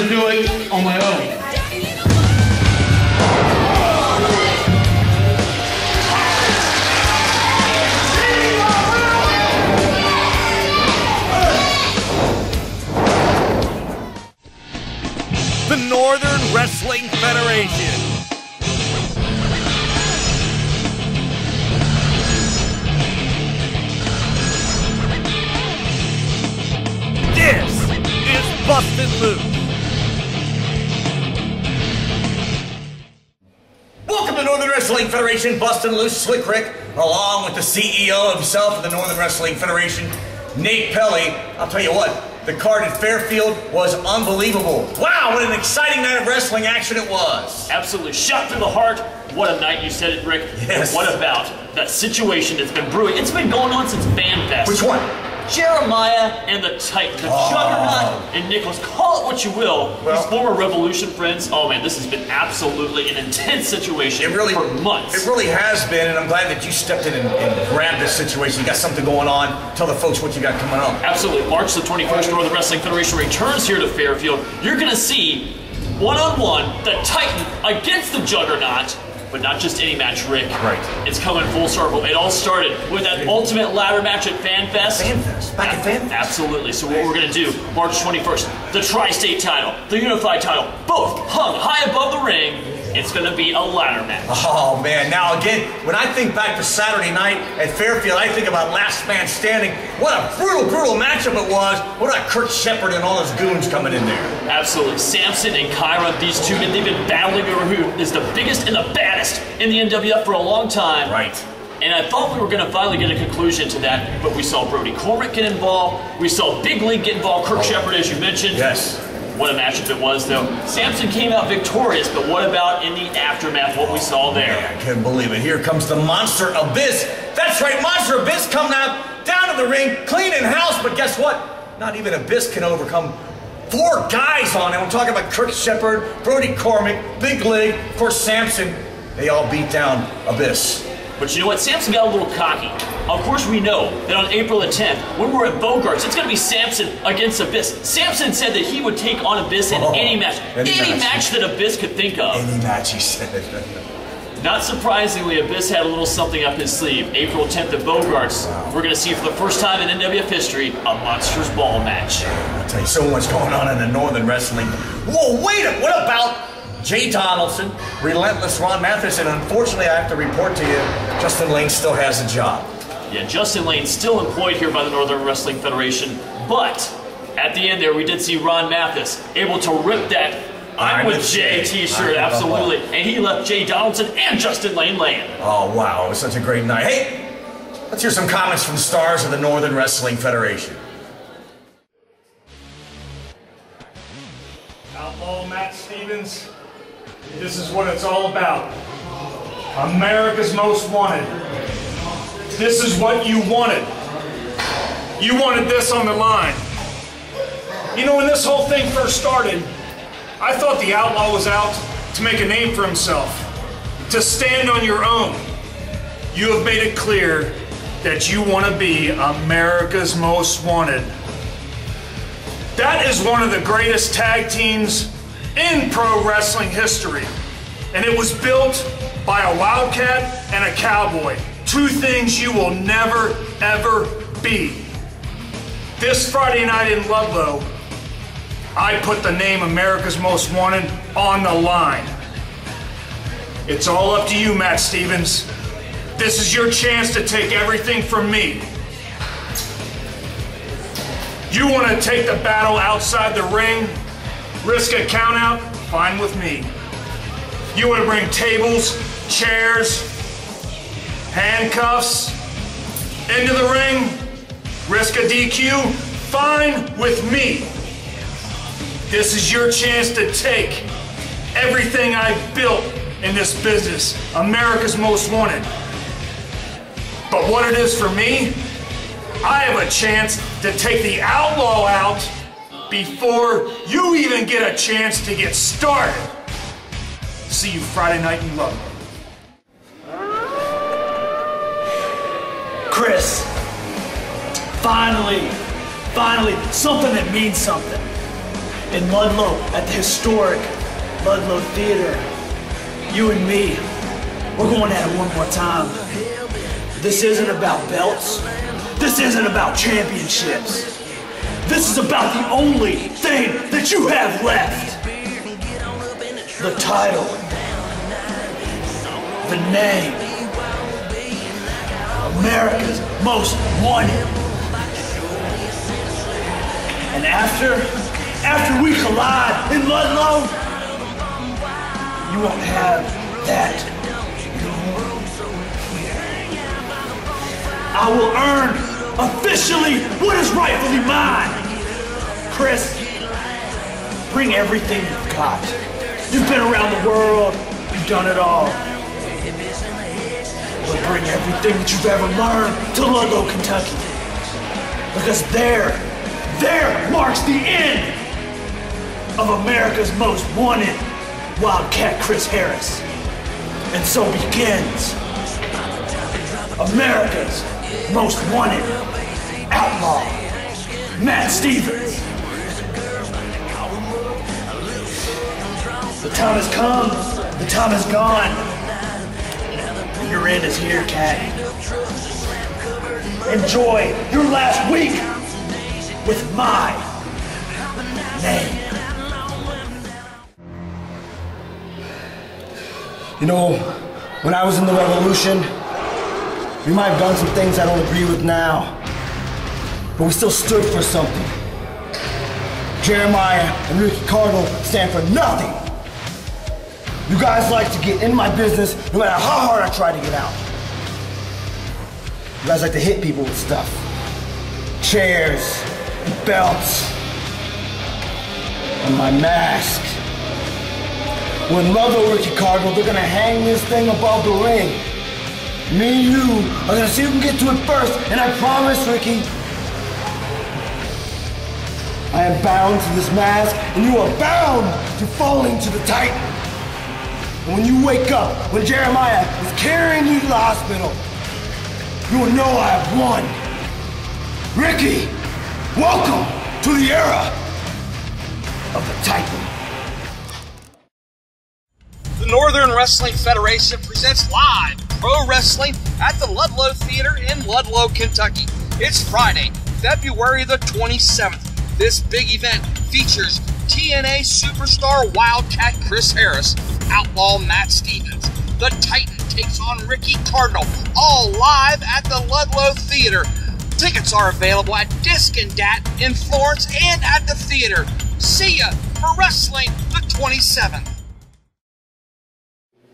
to do it on my own. The Northern Wrestling Federation. This is Bustin Loose. Welcome to Northern Wrestling Federation, Bustin Loose, Slick Rick, along with the CEO himself of the Northern Wrestling Federation, Nate Pelly. I'll tell you what, the card at Fairfield was unbelievable. Wow, what an exciting night of wrestling action it was. Absolutely. Shot through the heart. What a night, you said it, Rick. Yes. What about that situation that's been brewing? It's been going on since FanFest. Which one? Jeremiah and the Titan, the Juggernaut and Nicholas, call it what you will. These former Revolution friends, oh man, this has been absolutely an intense situation for months. It really has been, and I'm glad that you stepped in and grabbed this situation. You got something going on. Tell the folks what you got coming up. Absolutely. March the 21st, Northern Wrestling Federation returns here to Fairfield. You're going to see one-on-one the Titan against the Juggernaut. But not just any match, Rick. Right. It's coming full circle. It all started with that ultimate ladder match at FanFest. FanFest? Back at FanFest? Absolutely. So what we're going to do, March 21st, the Tri-State title, the Unified title, both hung high above the ring. It's going to be a ladder match. Oh, man. Now, again, when I think back to Saturday night at Fairfield, I think about Last Man Standing. What a brutal, brutal matchup it was. What about Kurt Shepard and all those goons coming in there? Absolutely. Samson and Kyra, these two men, they've been battling over who is the biggest and the baddest in the NWF for a long time. Right. And I thought we were going to finally get a conclusion to that, but we saw Brody Cormick get involved. We saw Big League get involved. Kirk Shepard, as you mentioned. Yes. What a matchup it was, though. Samson came out victorious, but what about in the aftermath, what we saw there? Man, I couldn't believe it. Here comes the Monster Abyss. That's right, Monster Abyss coming out, down to the ring, cleaning house, but guess what? Not even Abyss can overcome 4 guys on him. I'm talking about Kirk Shepard, Brody Cormick, Big League, of course Samson. They all beat down Abyss. But you know what? Samson got a little cocky. Of course we know that on April the 10th, when we're at Bogart's, it's going to be Samson against Abyss. Samson said that he would take on Abyss in any match. Any match that Abyss could think of. Any match, he said. Not surprisingly, Abyss had a little something up his sleeve. April 10th at Bogart's, we're going to see for the first time in NWF history, a Monsters Ball match. I'll tell you, so much going on in the Northern Wrestling. Whoa, wait a minute, what about Jay Donaldson, Relentless Ron Mathis, and unfortunately I have to report to you, Justin Lane still has a job. Yeah, Justin Lane still employed here by the Northern Wrestling Federation, but at the end there we did see Ron Mathis able to rip that I'm with Jay t-shirt, absolutely, and he left Jay Donaldson and Justin Lane laying. Oh wow, it was such a great night. Hey, let's hear some comments from the stars of the Northern Wrestling Federation. Outlaw Matt Stevens. This is what it's all about. America's Most Wanted. This is what you wanted. You wanted this on the line. You know, when this whole thing first started, I thought the Outlaw was out to make a name for himself, to stand on your own. You have made it clear that you want to be America's Most Wanted. That is one of the greatest tag teams in pro wrestling history. And it was built by a Wildcat and a Cowboy. 2 things you will never, ever be. This Friday night in Ludlow, I put the name America's Most Wanted on the line. It's all up to you, Matt Stevens. This is your chance to take everything from me. You want to take the battle outside the ring, risk a countout, fine with me. You want to bring tables, chairs, handcuffs into the ring, risk a DQ, fine with me. This is your chance to take everything I've built in this business, America's Most Wanted. But what it is for me, I have a chance to take the Outlaw out before you even get a chance to get started. See you Friday night in Ludlow. Chris, finally, something that means something. in Ludlow at the Historic Ludlow Theatre. You and me, we're going at it one more time. This isn't about belts. This isn't about championships. This is about the only thing that you have left. The title. The name. America's Most Wanted. And after we collide in Ludlow, you won't have that anymore. I will earn officially what is rightfully mine. Chris, bring everything you've got. You've been around the world, you've done it all. But bring everything that you've ever learned to Ludlow, Kentucky. Because there marks the end of America's Most Wanted Wildcat Chris Harris. And so begins America's Most Wanted Outlaw Matt Stevens. The time has come, the time has gone. Your end is here, Cat. Enjoy your last week with my name. You know, when I was in the revolution, we might have done some things I don't agree with now, but we still stood for something. Jeremiah and Ricky Cardinal stand for nothing. You guys like to get in my business no matter how hard I try to get out. You guys like to hit people with stuff. Chairs, belts, and my mask. When Ludlow, Ricky Cardinal, they're gonna hang this thing above the ring. Me and you are gonna see who can get to it first, and I promise, Ricky, I am bound to this mask, and you are bound to falling to the Titan. And when you wake up, when Jeremiah is carrying you to the hospital, you will know I have won. Ricky, welcome to the era of the Titan. The Northern Wrestling Federation presents live pro wrestling at the Ludlow Theatre in Ludlow, Kentucky. It's Friday, February the 27th. This big event features TNA superstar Wildcat Chris Harris, Outlaw Matt Stevens. The Titan takes on Ricky Cardinal, all live at the Ludlow Theatre. Tickets are available at Disc and Dat in Florence and at the theater. See ya for Wrestling the 27th.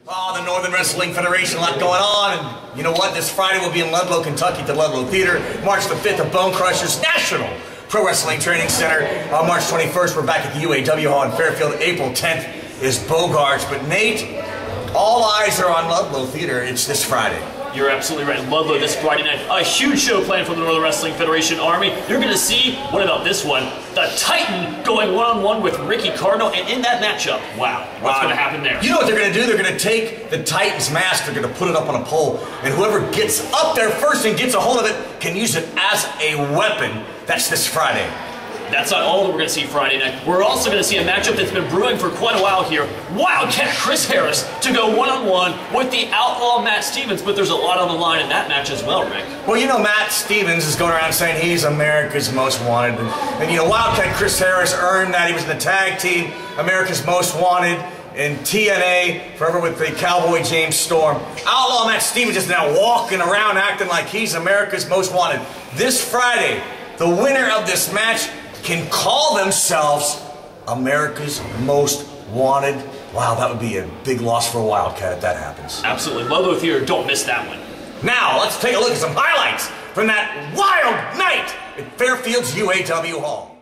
Oh, the Northern Wrestling Federation, a lot going on, and you know what? This Friday we'll be in Ludlow, Kentucky at the Ludlow Theatre. March the 5th at Bone Crushers National Pro Wrestling Training Center. March 21st, we're back at the UAW Hall in Fairfield. April 10th is Bogarts. But Nate, all eyes are on Ludlow Theatre. It's this Friday. You're absolutely right. Ludlow this Friday night. A huge show planned for the Northern Wrestling Federation Army. You're going to see, what about this one? The Titan going one-on-one with Ricky Cardinal, and in that matchup, wow, what's going to happen there? You know what they're going to do? They're going to take the Titan's mask, they're going to put it up on a pole, and whoever gets up there first and gets a hold of it can use it as a weapon. That's this Friday. That's not all that we're going to see Friday night. We're also going to see a matchup that's been brewing for quite a while here. Wildcat Chris Harris to go one-on-one with the Outlaw Matt Stevens, but there's a lot on the line in that match as well, Rick. Well, you know, Matt Stevens is going around saying he's America's Most Wanted. And you know, Wildcat Chris Harris earned that. He was in the tag team, America's Most Wanted, in TNA, forever with the Cowboy James Storm. Outlaw Matt Stevens is now walking around acting like he's America's Most Wanted. This Friday, the winner of this match can call themselves America's Most Wanted. Wow, that would be a big loss for a Wildcat if that happens. Absolutely. Ludlow Theatre, don't miss that one. Now, let's take a look at some highlights from that wild night at Fairfield's UAW Hall.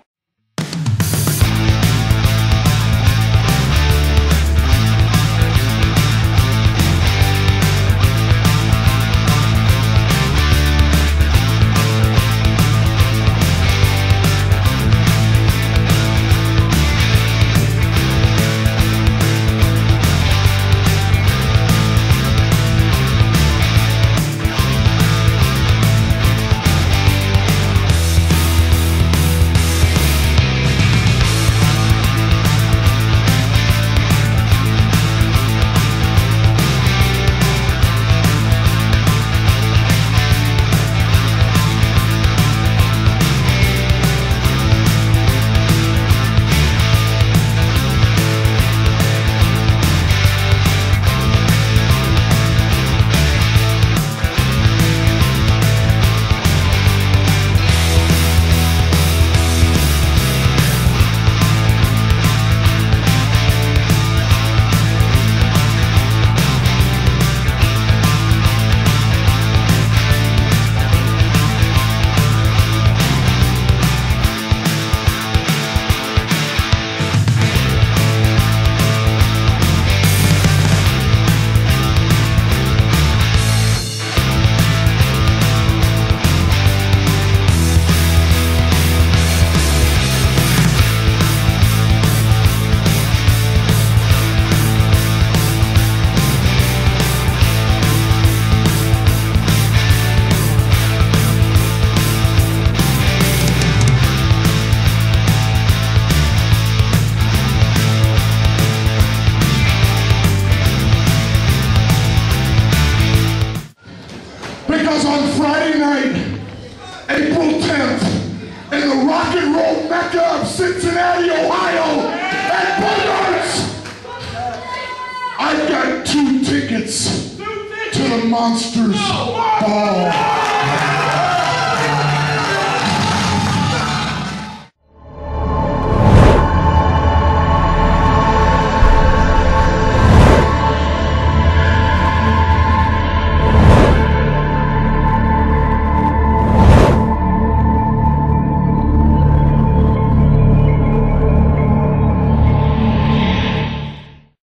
Cincinnati, Ohio at Buildup. I've got 2 tickets to the Monsters Ball.